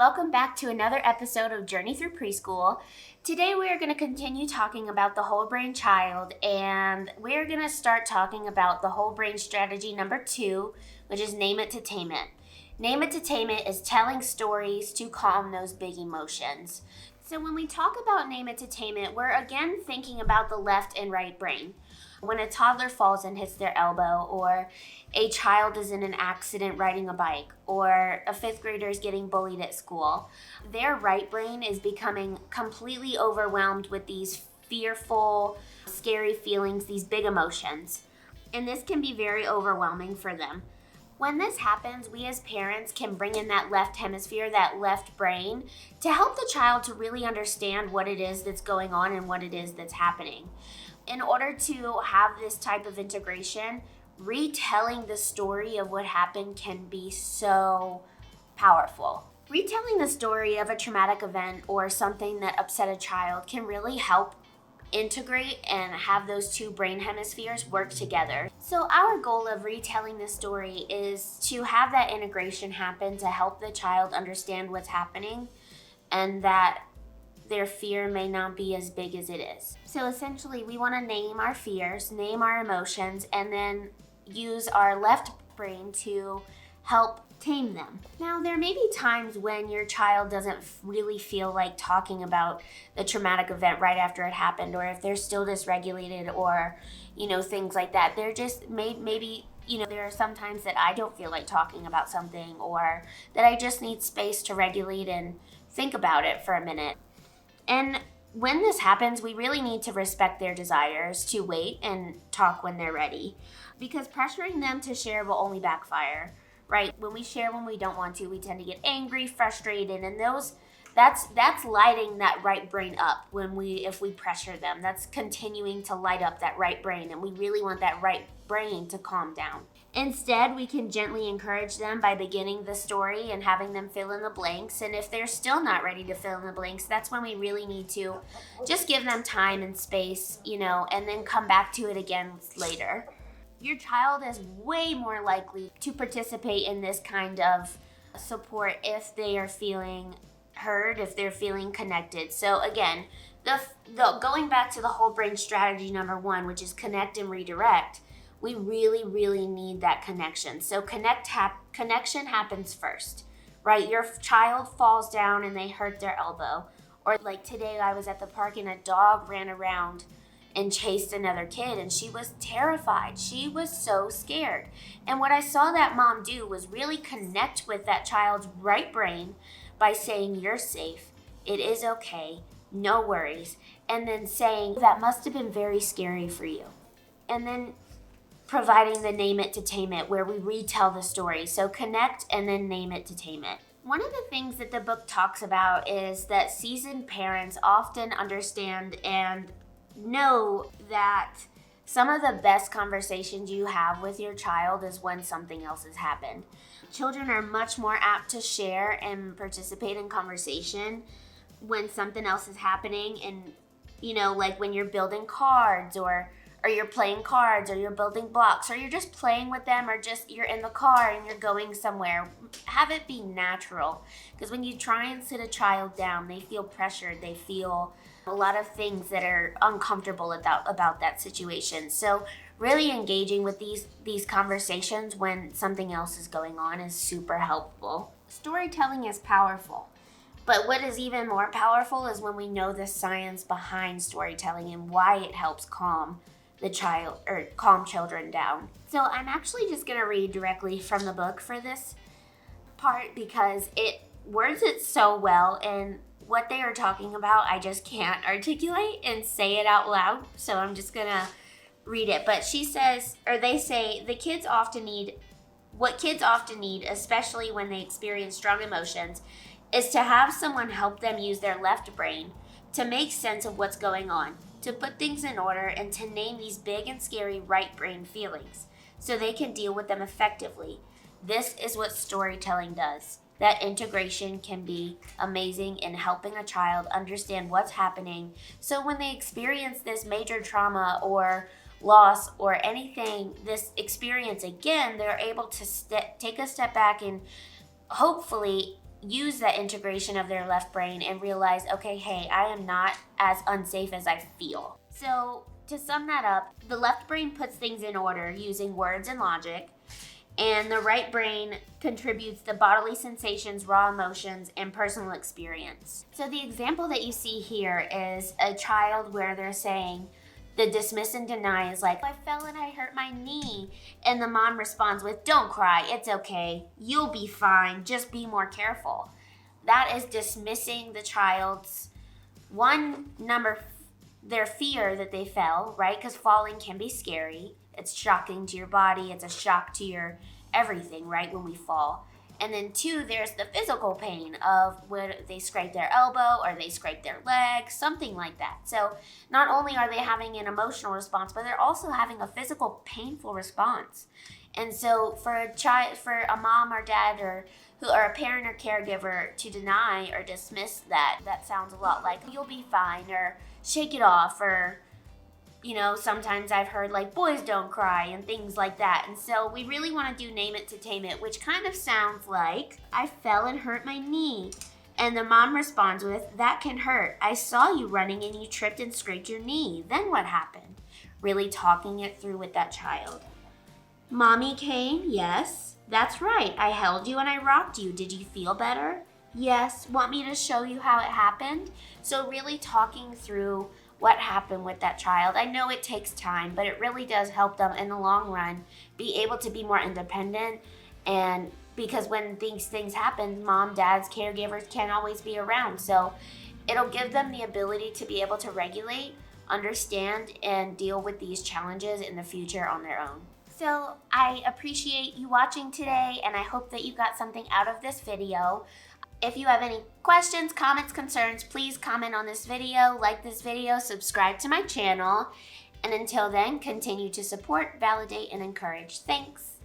welcome back to another episode of Journey Through Preschool. Today we are going to continue talking about the whole brain child, and we're going to start talking about the whole brain strategy number 2, which is name it to tame it. Name it to tame it is telling stories to calm those big emotions. So when we talk about name it to tame it, we're again thinking about the left and right brain. When a toddler falls and hits their elbow, or a child is in an accident riding a bike, or a 5th grader is getting bullied at school, their right brain is becoming completely overwhelmed with these fearful, scary feelings, these big emotions. And this can be very overwhelming for them. When this happens, we as parents can bring in that left hemisphere, that left brain, to help the child to really understand what it is that's going on and what it is that's happening. In order to have this type of integration, retelling the story of what happened can be so powerful. Retelling the story of a traumatic event or something that upset a child can really help integrate and have those two brain hemispheres work together. So our goal of retelling this story is to have that integration happen to help the child understand what's happening and that their fear may not be as big as it is. So essentially, we want to name our fears, name our emotions, and then use our left brain to help tame them. Now, there may be times when your child doesn't really feel like talking about the traumatic event right after it happened, or if they're still dysregulated, or, things like that. They're just maybe there are some times that I don't feel like talking about something, or that I just need space to regulate and think about it for a minute. And when this happens, we really need to respect their desires to wait and talk when they're ready, because pressuring them to share will only backfire, right? When we share when we don't want to, we tend to get angry, frustrated, and that's lighting that right brain up if we pressure them. That's continuing to light up that right brain, and we really want that right brain to calm down. Instead, we can gently encourage them by beginning the story and having them fill in the blanks. And if they're still not ready to fill in the blanks, that's when we really need to just give them time and space, and then come back to it again later. Your child is way more likely to participate in this kind of support if they are feeling heard, if they're feeling connected. So again, the going back to the whole brain strategy number 1, which is connect and redirect, we really, really need that connection. So connection happens first, right? Your child falls down and they hurt their elbow. Or like today, I was at the park and a dog ran around and chased another kid, and she was terrified. She was so scared. And what I saw that mom do was really connect with that child's right brain by saying, "You're safe. It is okay. No worries." And then saying, "That must have been very scary for you." And then providing the name it to tame it, where we retell the story. So connect and then name it to tame it. One of the things that the book talks about is that seasoned parents often understand and know that some of the best conversations you have with your child is when something else has happened. Children are much more apt to share and participate in conversation when something else is happening, and like when you're building cards, or you're playing cards, or you're building blocks, or you're just playing with them, or just you're in the car and you're going somewhere. Have it be natural, because when you try and sit a child down, they feel pressured, they feel a lot of things that are uncomfortable about that situation. So really engaging with these conversations when something else is going on is super helpful. Storytelling is powerful, but what is even more powerful is when we know the science behind storytelling and why it helps calm the child or calm children down. So I'm actually just going to read directly from the book for this part, because it words it so well, and what they are talking about I just can't articulate and say it out loud, so I'm just going to read it. But they say what kids often need, especially when they experience strong emotions, is to have someone help them use their left brain to make sense of what's going on, to put things in order, and to name these big and scary right brain feelings so they can deal with them effectively. This is what storytelling does. That integration can be amazing in helping a child understand what's happening, so when they experience this major trauma or loss or anything, this experience again, they're able to take a step back and hopefully use that integration of their left brain and realize, okay, hey, I am not as unsafe as I feel. So to sum that up, the left brain puts things in order using words and logic, and the right brain contributes the bodily sensations, raw emotions, and personal experience. So the example that you see here is a child where they're saying, the dismiss and deny is like, I fell and I hurt my knee. And the mom responds with, don't cry, it's okay, you'll be fine, just be more careful. That is dismissing the child's their fear that they fell, right? Because falling can be scary. It's shocking to your body. It's a shock to your everything, right, when we fall. And then 2, there's the physical pain of when they scrape their elbow or they scrape their leg, something like that. So not only are they having an emotional response, but they're also having a physical painful response. And so for a mom or dad or a parent or caregiver to deny or dismiss that sounds a lot like, you'll be fine, or shake it off, or sometimes I've heard like, boys don't cry and things like that. And so we really want to do name it to tame it, which kind of sounds like, I fell and hurt my knee. And the mom responds with, that can hurt. I saw you running and you tripped and scraped your knee. Then what happened? Really talking it through with that child. Mommy came? Yes. That's right. I held you and I rocked you. Did you feel better? Yes. Want me to show you how it happened? So really talking through what happened with that child. I know it takes time, but it really does help them in the long run be able to be more independent. And because when these things happen, mom, dads, caregivers can't always be around. So it'll give them the ability to be able to regulate, understand, and deal with these challenges in the future on their own. So I appreciate you watching today, and I hope that you got something out of this video. If you have any questions, comments, concerns, please comment on this video, like this video, subscribe to my channel, and until then, continue to support, validate, and encourage. Thanks.